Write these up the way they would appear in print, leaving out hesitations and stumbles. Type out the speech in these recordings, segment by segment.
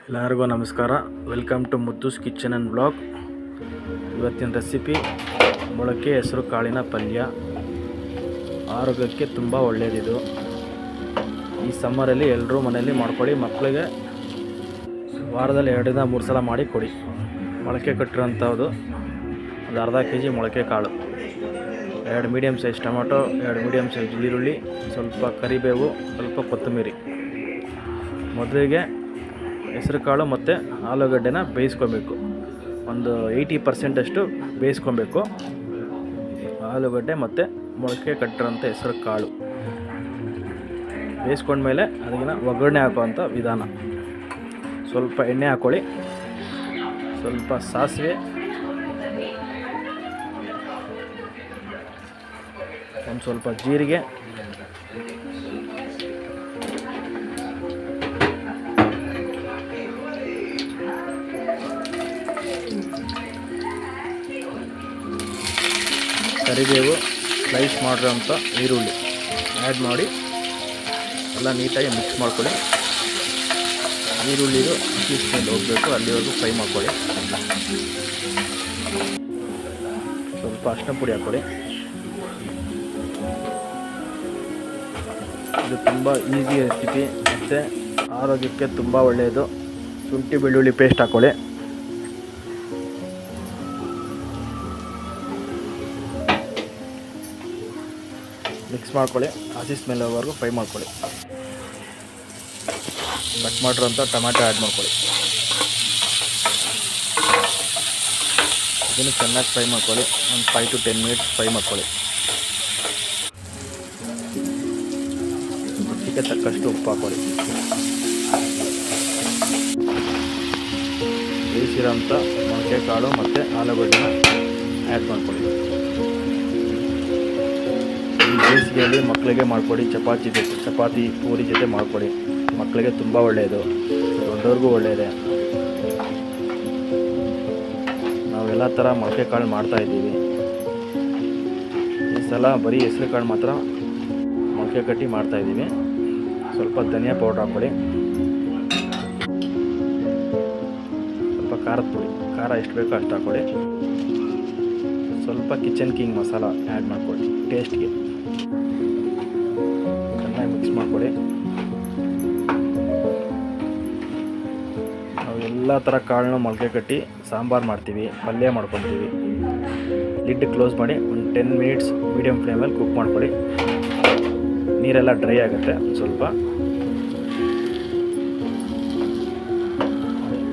ಎಲ್ಲರಿಗೂ ನಮಸ್ಕಾರ. Welcome to Muddu's kitchen and blog. ಇವತ್ತಿನ ರೆಸಿಪಿ ಮೊಳಕೆ ಹೆಸರು ಕಾಳಿನ ಪಲ್ಯ. ಆರೋಗ್ಯಕ್ಕೆ ತುಂಬ ಒಳ್ಳೆಯದಿದು. ಈ ಸಮ್ಮರಲ್ಲಿ ಎಲ್ಲರೂ ಮನೆಯಲ್ಲಿ ಮಾಡ್ಕೊಳ್ಳಿ. ಮಕ್ಕಳಿಗೆ ವಾರದಲ್ಲಿ 2-3 ಸಲ ಮಾಡಿ ಕೊಡಿ. ಮೊಳಕೆ ಕಟ್ಟಿರೋಂಥದ್ದು ಒಂದು ಅರ್ಧ kg ಮೊಳಕೆ ಕಾಳು, 2 medium size tomato, 2 medium size ಈರುಳ್ಳಿ, ಸ್ವಲ್ಪ ಕರಿಬೇವು, ಸ್ವಲ್ಪ ಕೊತ್ತಂಬರಿ. ಮೊದಲಿಗೆ ಹೆಸರು ಕಾಳು ಮತ್ತು ಆಲೂಗಡ್ಡೆನ ಬೇಯಿಸ್ಕೊಬೇಕು. ಒಂದು 80% ಬೇಯಿಸ್ಕೊಬೇಕು. ಆಲೂಗಡ್ಡೆ ಮತ್ತು ಮೊಳಕೆ ಕಟ್ಟಿರೋಂಥ ಹೆಸರು ಕಾಳು ಬೇಯಿಸ್ಕೊಂಡ್ಮೇಲೆ ಅದನ್ನು ಒಗ್ಗರಣೆ ಹಾಕುವಂಥ ವಿಧಾನ. ಸ್ವಲ್ಪ ಎಣ್ಣೆ ಹಾಕ್ಕೊಳ್ಳಿ, ಸ್ವಲ್ಪ ಸಾಸಿವೆ, ಒಂದು ಸ್ವಲ್ಪ ಜೀರಿಗೆ, ಕರಿಬೇವು, ಸ್ಲೈಸ್ ಮಾಡಿರೋಂಥ ಈರುಳ್ಳಿ ಆ್ಯಡ್ ಮಾಡಿ ಎಲ್ಲ ನೀಟಾಗಿ ಮಿಕ್ಸ್ ಮಾಡ್ಕೊಳ್ಳಿ. ಈರುಳ್ಳಿದು ಹಸಿ ಸ್ಮೆಲ್ ಹೋಗಬೇಕು, ಅಲ್ಲಿವರೆಗೂ ಫ್ರೈ ಮಾಡ್ಕೊಳ್ಳಿ. ಸ್ವಲ್ಪ ಅರಿಶಿನ ಪುಡಿ ಹಾಕ್ಕೊಳ್ಳಿ. ಇದು ತುಂಬ ಈಸಿ ರೆಸಿಪಿ ಮತ್ತು ಆರೋಗ್ಯಕ್ಕೆ ತುಂಬ ಒಳ್ಳೆಯದು. ಶುಂಠಿ ಬೆಳ್ಳುಳ್ಳಿ ಪೇಸ್ಟ್ ಹಾಕ್ಕೊಳ್ಳಿ. ಮಿಕ್ಸ್ ಮಾಡ್ಕೊಳ್ಳಿ. ಹಸಿ ಸ್ಮೆಲ್ ಹೋಗೋವರೆಗೂ ಫ್ರೈ ಮಾಡ್ಕೊಳ್ಳಿ. ಕಟ್ ಮಾಡಿರೋಂಥ ಟೊಮ್ಯಾಟೊ ಆ್ಯಡ್ ಮಾಡ್ಕೊಳ್ಳಿ. ಇದನ್ನು ಚೆನ್ನಾಗಿ ಫ್ರೈ ಮಾಡ್ಕೊಳ್ಳಿ. ಒಂದು 5 to 10 ಮಿನಿಟ್ಸ್ ಫ್ರೈ ಮಾಡ್ಕೊಳ್ಳಿ. ರುಚಿಗೆ ತಕ್ಕಷ್ಟು ಉಪ್ಪು ಹಾಕ್ಕೊಳ್ಳಿ. ಬೇಯಿಸಿರೋಂಥ ಮೊಳಕೆ ಕಾಳು ಮತ್ತು ಆಲೂಗಡ್ಡೆನ ಆ್ಯಡ್ ಮಾಡ್ಕೊಳ್ಳಿ. ಈ ಬೇಸಿಗೆಯಲ್ಲಿ ಮಕ್ಕಳಿಗೆ ಮಾಡಿಕೊಡಿ. ಚಪಾತಿ ಪೂರಿ ಜೊತೆ ಮಾಡಿಕೊಡಿ. ಮಕ್ಕಳಿಗೆ ತುಂಬ ಒಳ್ಳೆಯದು, ದೊಡ್ಡವ್ರಿಗೂ ಒಳ್ಳೆಯದೇ. ನಾವೆಲ್ಲ ಥರ ಮೊಳಕೆ ಕಾಳು ಮಾಡ್ತಾಯಿದ್ದೀವಿ. ಈ ಸಲ ಬರೀ ಹೆಸರು ಕಾಳು ಮಾತ್ರ ಮೊಳಕೆ ಕಟ್ಟಿ ಮಾಡ್ತಾಯಿದ್ದೀವಿ. ಸ್ವಲ್ಪ ಧನಿಯಾ ಪೌಡ್ರ್ ಹಾಕ್ಕೊಳ್ಳಿ. ಸ್ವಲ್ಪ ಖಾರದ ಪುಡಿ, ಖಾರ ಎಷ್ಟು ಬೇಕೋ ಅಷ್ಟು ಹಾಕ್ಕೊಳ್ಳಿ. ಸ್ವಲ್ಪ ಕಿಚನ್ ಕಿಂಗ್ ಮಸಾಲ ಆ್ಯಡ್ ಮಾಡ್ಕೊಳ್ಳಿ ಟೇಸ್ಟ್ಗೆ. ಚೆನ್ನಾಗಿ ಮಿಕ್ಸ್ ಮಾಡ್ಕೊಳ್ಳಿ. ನಾವು ಎಲ್ಲ ಥರ ಕಾಳನ್ನ ಮೊಳಕೆ ಕಟ್ಟಿ ಸಾಂಬಾರು ಮಾಡ್ತೀವಿ, ಪಲ್ಯ ಮಾಡ್ಕೊತೀವಿ. ಲಿಡ್ ಕ್ಲೋಸ್ ಮಾಡಿ ಒಂದು 10 ಮಿನಿಟ್ಸ್ ಮೀಡಿಯಮ್ ಫ್ಲೇಮಲ್ಲಿ ಕುಕ್ ಮಾಡ್ಕೊಳ್ಳಿ. ನೀರೆಲ್ಲ ಡ್ರೈ ಆಗುತ್ತೆ. ಸ್ವಲ್ಪ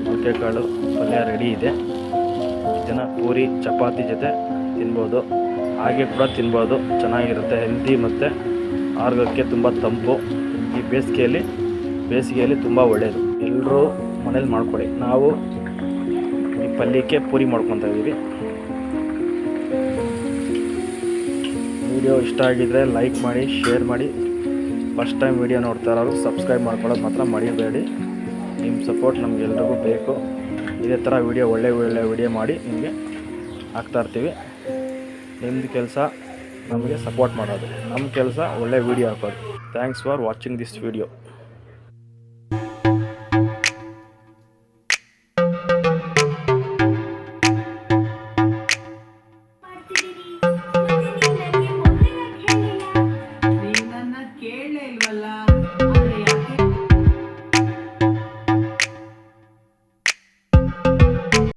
ಮೊಳಕೆ ಕಾಳು ಪಲ್ಯ ರೆಡಿ ಇದೆ. ಇದನ್ನು ಪೂರಿ ಚಪಾತಿ ಜೊತೆ ತಿನ್ಬೋದು, ಹಾಗೆ ಕೂಡ ತಿನ್ಬೋದು. ಚೆನ್ನಾಗಿರುತ್ತೆ, ಹೆಲ್ದಿ ಮತ್ತು ಆರೋಗ್ಯಕ್ಕೆ ತುಂಬ ತಂಪು. ಈ ಬೇಸಿಗೆಯಲ್ಲಿ ತುಂಬ ಒಳ್ಳೆಯದು. ಎಲ್ಲರೂ ಮನೇಲಿ ಮಾಡ್ಕೊಳ್ಳಿ. ನಾವು ಈ ಪಲ್ಯಕ್ಕೆ ಪೂರಿ ಮಾಡ್ಕೊತಾ ಇದ್ದೀವಿ. ವಿಡಿಯೋ ಇಷ್ಟ ಆಗಿದ್ದರೆ ಲೈಕ್ ಮಾಡಿ, ಶೇರ್ ಮಾಡಿ. ಫಸ್ಟ್ ಟೈಮ್ ವಿಡಿಯೋ ನೋಡ್ತಾ ಇರೋರು ಸಬ್ಸ್ಕ್ರೈಬ್ ಮಾಡ್ಕೊಳ್ಳೋದು ಮಾತ್ರ ಮರಿಬೇಡಿ. ನಿಮ್ಮ ಸಪೋರ್ಟ್ ನಮಗೆಲ್ರಿಗೂ ಬೇಕು. ಇದೇ ಥರ ಒಳ್ಳೆ ವಿಡಿಯೋ ಮಾಡಿ ನಿಮಗೆ ಹಾಕ್ತಾಯಿರ್ತೀವಿ. ನಿಮ್ಮದು ಕೆಲಸ ನಮಗೆ ಸಪೋರ್ಟ್ ಮಾಡೋದು, ನಮ್ಮ ಕೆಲಸ ಒಳ್ಳೆ ವಿಡಿಯೋ ಹಾಕೋದು. Thanks for watching this video.